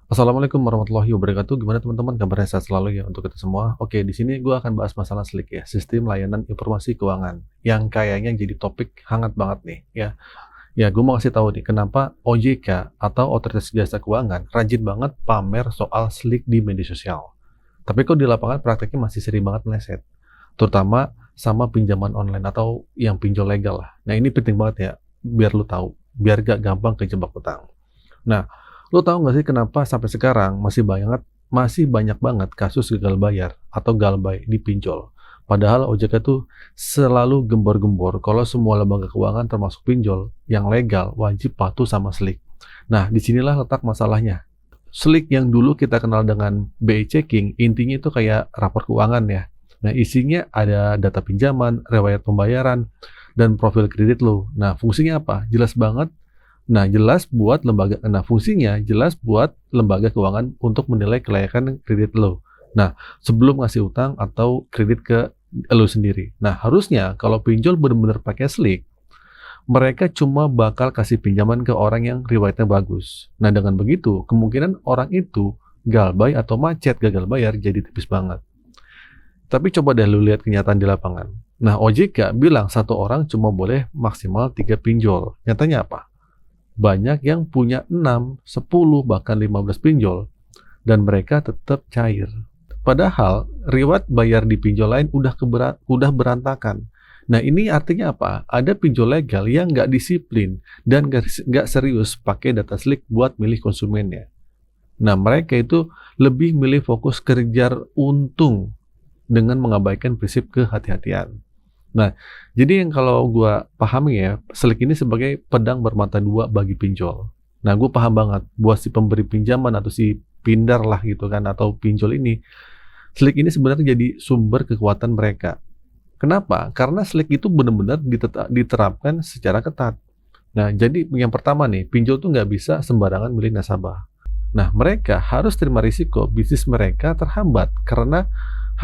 Assalamualaikum warahmatullahi wabarakatuh. Gimana teman-teman? Kabarnya sehat selalu ya untuk kita semua. Oke, di sini gue akan bahas masalah SLIC ya, Sistem Layanan Informasi Keuangan, yang kayaknya jadi topik hangat banget nih ya. Ya, gue mau kasih tahu nih kenapa OJK atau Otoritas Jasa Keuangan rajin banget pamer soal SLIC di media sosial. Tapi kok di lapangan prakteknya masih sering banget meleset, terutama sama pinjaman online atau yang pinjol legal lah. Nah, ini penting banget ya, biar lu tahu, biar gak gampang kejebak utang. Nah, lo tahu nggak sih kenapa sampai sekarang masih banyak banget kasus gagal bayar atau galbay di pinjol? Padahal OJK tuh selalu gembor-gembor kalau semua lembaga keuangan termasuk pinjol yang legal wajib patuh sama SLIC. Nah, disinilah letak masalahnya. SLIC yang dulu kita kenal dengan BI Checking, intinya itu kayak rapor keuangan ya. Nah, isinya ada data pinjaman, riwayat pembayaran, dan profil kredit lo. Nah, fungsinya apa? Jelas banget. Fungsinya jelas buat lembaga keuangan untuk menilai kelayakan kredit lo. Nah, sebelum ngasih utang atau kredit ke lo sendiri. Nah, harusnya kalau pinjol benar-benar pakai SLIC, mereka cuma bakal kasih pinjaman ke orang yang riwayatnya bagus. Nah, dengan begitu, kemungkinan orang itu galbay atau macet gagal bayar jadi tipis banget. Tapi coba deh lu lihat kenyataan di lapangan. Nah, OJK bilang satu orang cuma boleh maksimal 3 pinjol. Nyatanya apa? Banyak yang punya 6, 10, bahkan 15 pinjol, dan mereka tetap cair. Padahal, riwayat bayar di pinjol lain udah berantakan. Nah, ini artinya apa? Ada pinjol legal yang nggak disiplin dan nggak serius pakai data SLIC buat milih konsumennya. Nah, mereka itu lebih milih fokus kejar untung dengan mengabaikan prinsip kehati-hatian. Nah, jadi yang kalau gue pahami ya, SLIC ini sebagai pedang bermata dua bagi pinjol. Nah, gue paham banget buat si pemberi pinjaman atau si pindar lah gitu kan, atau pinjol ini, SLIC ini sebenarnya jadi sumber kekuatan mereka. Kenapa? Karena SLIC itu benar-benar diterapkan secara ketat. Nah, jadi yang pertama nih, pinjol tuh nggak bisa sembarangan milih nasabah. Nah, mereka harus terima risiko bisnis mereka terhambat karena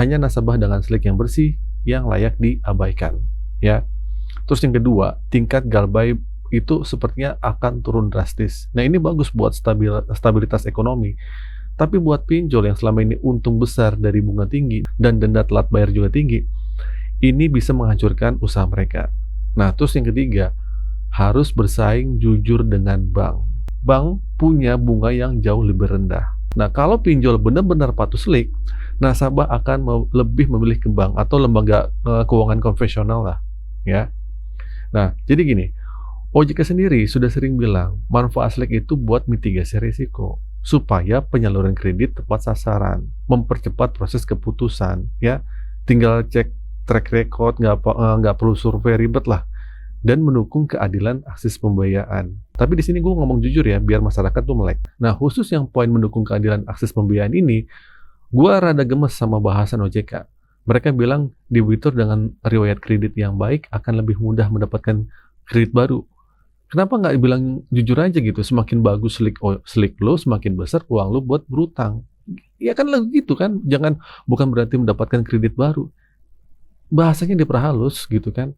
hanya nasabah dengan SLIC yang bersih yang layak diabaikan, ya. Terus yang kedua, tingkat galbay itu sepertinya akan turun drastis. Nah, ini bagus buat stabilitas ekonomi. Tapi buat pinjol yang selama ini untung besar dari bunga tinggi dan denda telat bayar juga tinggi, ini bisa menghancurkan usaha mereka. Nah, terus yang ketiga, harus bersaing jujur dengan bank. Bank punya bunga yang jauh lebih rendah. Nah, kalau pinjol benar-benar patuh SLIC, nasabah akan lebih memilih ke bank atau lembaga keuangan konvensional lah, ya. Nah, jadi gini, OJK sendiri sudah sering bilang manfaat SLIC itu buat mitigasi risiko supaya penyaluran kredit tepat sasaran, mempercepat proses keputusan, ya. Tinggal cek track record, nggak perlu survei ribet lah, dan mendukung keadilan akses pembiayaan. Tapi di sini gue ngomong jujur ya, biar masyarakat tuh melek. Nah, khusus yang poin mendukung keadilan akses pembiayaan ini, gue rada gemes sama bahasan OJK. Mereka bilang debitur dengan riwayat kredit yang baik akan lebih mudah mendapatkan kredit baru. Kenapa nggak bilang jujur aja gitu, semakin bagus SLIC lo, semakin besar uang lo buat berutang. Ya kan gitu kan, bukan berarti mendapatkan kredit baru. Bahasanya diperhalus gitu kan.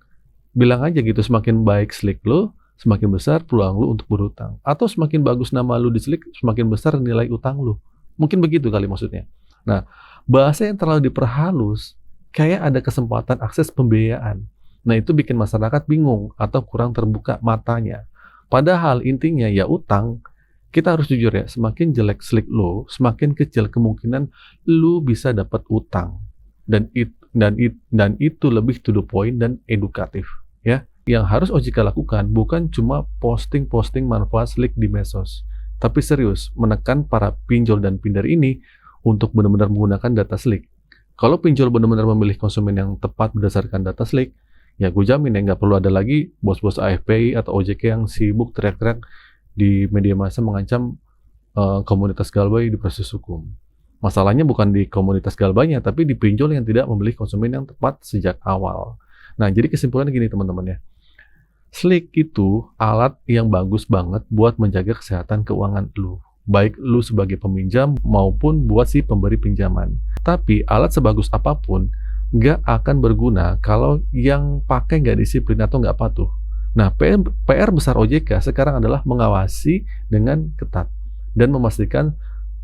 Bilang aja gitu, semakin baik SLIC lo, semakin besar peluang lo untuk berutang. Atau semakin bagus nama lo di SLIC, semakin besar nilai utang lo. Mungkin begitu kali maksudnya. Nah, bahasa yang terlalu diperhalus, kayak ada kesempatan akses pembiayaan. Nah, itu bikin masyarakat bingung atau kurang terbuka matanya. Padahal intinya ya utang, kita harus jujur ya, semakin jelek SLIC lo, semakin kecil kemungkinan lo bisa dapat utang. Dan itu lebih to the point dan edukatif. Ya, yang harus OJK lakukan bukan cuma posting manfaat SLIC di medsos, tapi serius menekan para pinjol dan pindar ini untuk benar-benar menggunakan data SLIC. Kalau pinjol benar-benar memilih konsumen yang tepat berdasarkan data SLIC, ya gue jamin ya nggak perlu ada lagi bos-bos AFPI atau OJK yang sibuk teriak-teriak di media massa mengancam komunitas galbay di proses hukum. Masalahnya bukan di komunitas galbaynya, tapi di pinjol yang tidak memilih konsumen yang tepat sejak awal. Nah, jadi kesimpulannya gini teman-teman ya. SLIC itu alat yang bagus banget buat menjaga kesehatan keuangan lu. Baik lu sebagai peminjam maupun buat si pemberi pinjaman. Tapi alat sebagus apapun nggak akan berguna kalau yang pakai nggak disiplin atau nggak patuh. Nah, PR besar OJK sekarang adalah mengawasi dengan ketat dan memastikan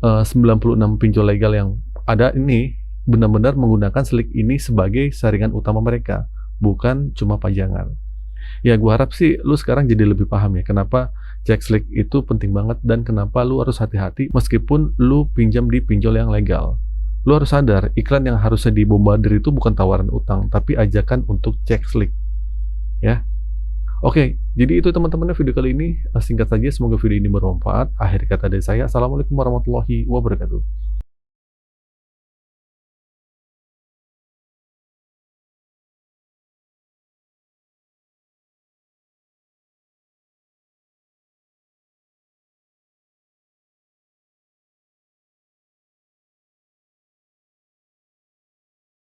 96 pinjol legal yang ada ini benar-benar menggunakan Slick ini sebagai saringan utama mereka, bukan cuma pajangan. Ya gua harap sih lu sekarang jadi lebih paham ya, kenapa cek Slick itu penting banget dan kenapa lu harus hati-hati meskipun lu pinjam di pinjol yang legal. Lu harus sadar, iklan yang harusnya dibombardir itu bukan tawaran utang, tapi ajakan untuk cek Slick, ya. Oke, jadi itu teman-teman video kali ini. Singkat saja, semoga video ini bermanfaat. Akhir kata dari saya, Assalamualaikum warahmatullahi wabarakatuh.